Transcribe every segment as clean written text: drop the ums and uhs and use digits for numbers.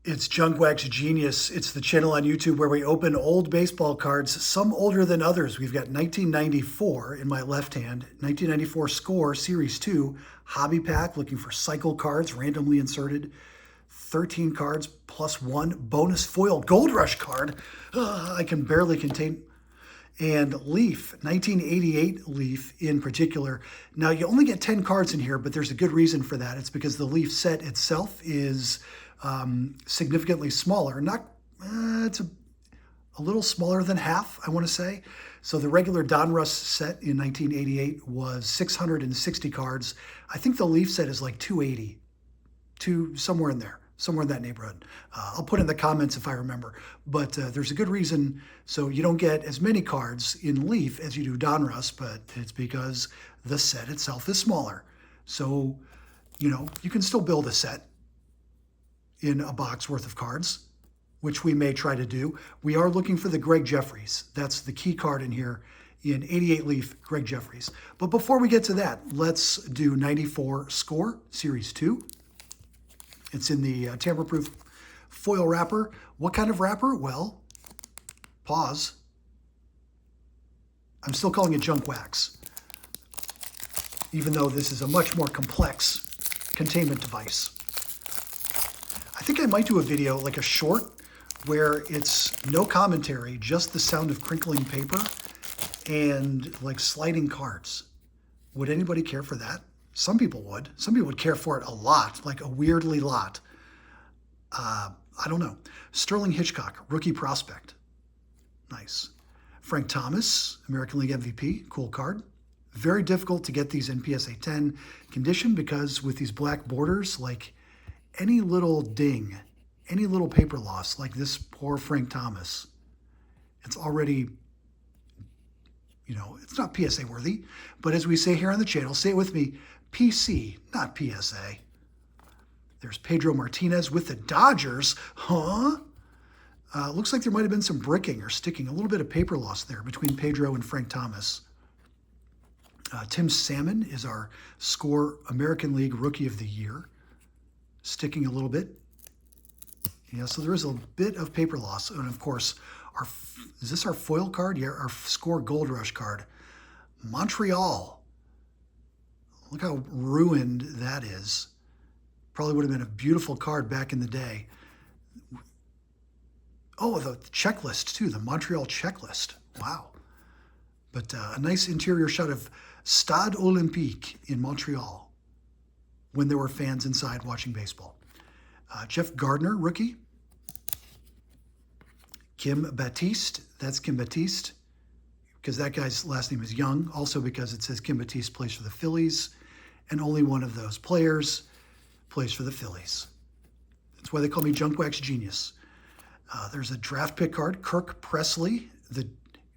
It's Junk Wax Genius. It's the channel on YouTube where we open old baseball cards, some older than others. We've got 1994 in my left hand, 1994 Score Series 2 Hobby Pack, looking for cycle cards randomly inserted, 13 cards plus one bonus foil Gold Rush card. I can barely contain. And Leaf, 1988 Leaf in particular. Now, you only get 10 cards in here, but there's a good reason for that. It's because the Leaf set itself is significantly smaller. Not, it's a little smaller than half, I want to say. So the regular Donruss set in 1988 was 660 cards. I think the Leaf set is like 280, somewhere in there, somewhere in that neighborhood. I'll put in the comments if I remember. But there's a good reason. So you don't get as many cards in Leaf as you do Donruss, but it's because the set itself is smaller. So, you can still build a set in a box worth of cards, which we may try to do. We are looking for the Greg Jeffries. That's the key card in here in 88 Leaf, Greg Jeffries. But before we get to that, let's do 94 Score, Series 2. It's in the tamper-proof foil wrapper. What kind of wrapper? Well, pause. I'm still calling it Junk Wax, even though this is a much more complex containment device. I think I might do a video, like a short, where it's no commentary, just the sound of crinkling paper and like sliding cards. Would anybody care for that? Some people would. Some people would care for it a lot, like a weirdly lot. I don't know. Sterling Hitchcock, rookie prospect. Nice. Frank Thomas, American League MVP, cool card. Very difficult to get these in PSA 10 condition because with these black borders, like any little ding, any little paper loss, like this poor Frank Thomas, it's already, it's not PSA worthy. But as we say here on the channel, say it with me, PC, not PSA. There's Pedro Martinez with the Dodgers. Looks like there might have been some bricking or sticking, a little bit of paper loss there between Pedro and Frank Thomas. Tim Salmon is our Score American League Rookie of the Year. Sticking a little bit. Yeah, so there is a bit of paper loss. And of course, is this our foil card? Yeah, our Score Gold Rush card. Montreal. Look how ruined that is. Probably would have been a beautiful card back in the day. Oh, the checklist too, the Montreal checklist. Wow. But a nice interior shot of Stade Olympique in Montreal when there were fans inside watching baseball. Jeff Gardner, rookie. Kim Batiste, that's Kim Batiste, because that guy's last name is Young, also because it says Kim Batiste plays for the Phillies, and only one of those players plays for the Phillies. That's why they call me Junk Wax Genius. There's a draft pick card, Kirk Presley. The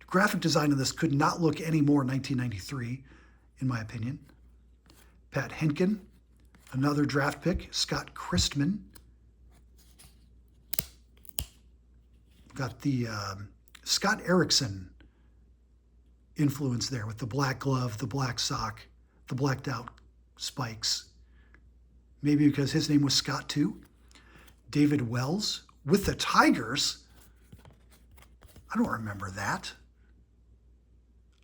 graphic design of this could not look any more 1993, in my opinion. Pat Henkin, another draft pick, Scott Christman. Got the Scott Erickson influence there with the black glove, the black sock, the blacked out spikes. Maybe because his name was Scott too. David Wells with the Tigers. I don't remember that.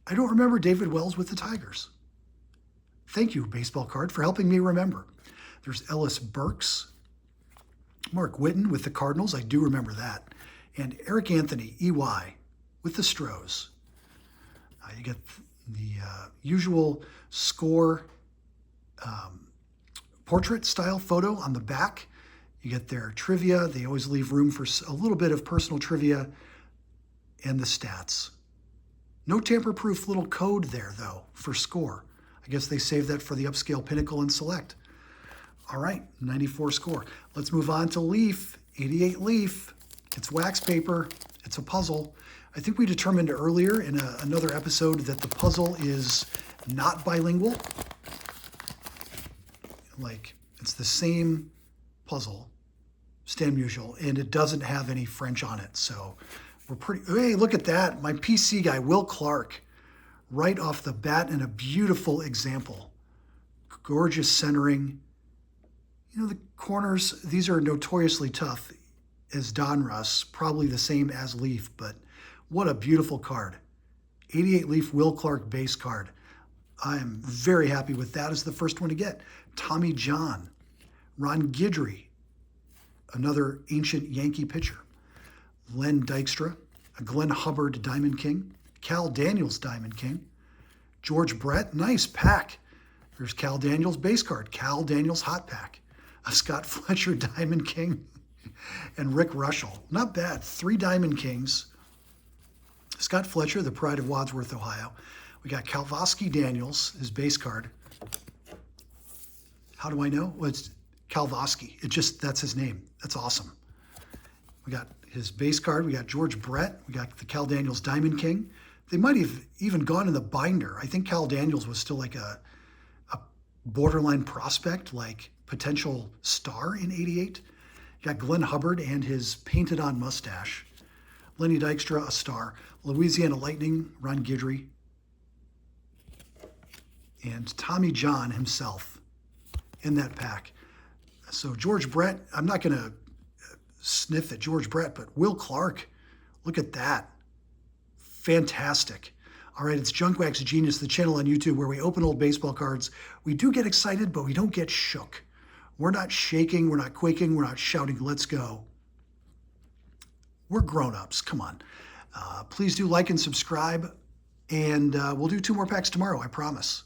I don't remember David Wells with the Tigers. Thank you, baseball card, for helping me remember. There's Ellis Burks. Mark Whitten with the Cardinals. I do remember that. And Eric Anthony, EY, with the Stros. You get the usual Score portrait style photo on the back. You get their trivia. They always leave room for a little bit of personal trivia and the stats. No tamper-proof little code there, though, for Score. I guess they saved that for the upscale Pinnacle and Select. All right, 94 Score. Let's move on to Leaf, 88 Leaf. It's wax paper. It's a puzzle. I think we determined earlier in another episode that the puzzle is not bilingual. Like, it's the same puzzle, Stan Musial, and it doesn't have any French on it. So we're pretty, hey, look at that. My PC guy, Will Clark, right off the bat, and a beautiful example. Gorgeous centering. The corners, these are notoriously tough. as Donruss, probably the same as Leaf, but what a beautiful card. 88 Leaf Will Clark base card. I am very happy with that as the first one to get. Tommy John, Ron Guidry, another ancient Yankee pitcher. Len Dykstra, a Glenn Hubbard Diamond King, Cal Daniels Diamond King, George Brett, nice pack. There's Cal Daniels base card, Cal Daniels hot pack, a Scott Fletcher Diamond King, and Rick Rushell. Not bad, 3 Diamond Kings. Scott Fletcher, the pride of Wadsworth, Ohio. We got Calvosky Daniels, his base card. How do I know? Well, it's Calvosky. That's his name. That's awesome. We got his base card. We got George Brett. We got the Cal Daniels Diamond King. They might have even gone in the binder. I think Cal Daniels was still like a borderline prospect, like potential star in 88. You got Glenn Hubbard and his painted on mustache. Lenny Dykstra, a star. Louisiana Lightning, Ron Guidry. And Tommy John himself in that pack. So George Brett, I'm not going to sniff at George Brett, but Will Clark, look at that. Fantastic. All right, it's Junk Wax Genius, the channel on YouTube where we open old baseball cards. We do get excited, but we don't get shook. We're not shaking, we're not quaking, we're not shouting, let's go. We're grown-ups, come on. Please do like and subscribe, and we'll do 2 more packs tomorrow, I promise.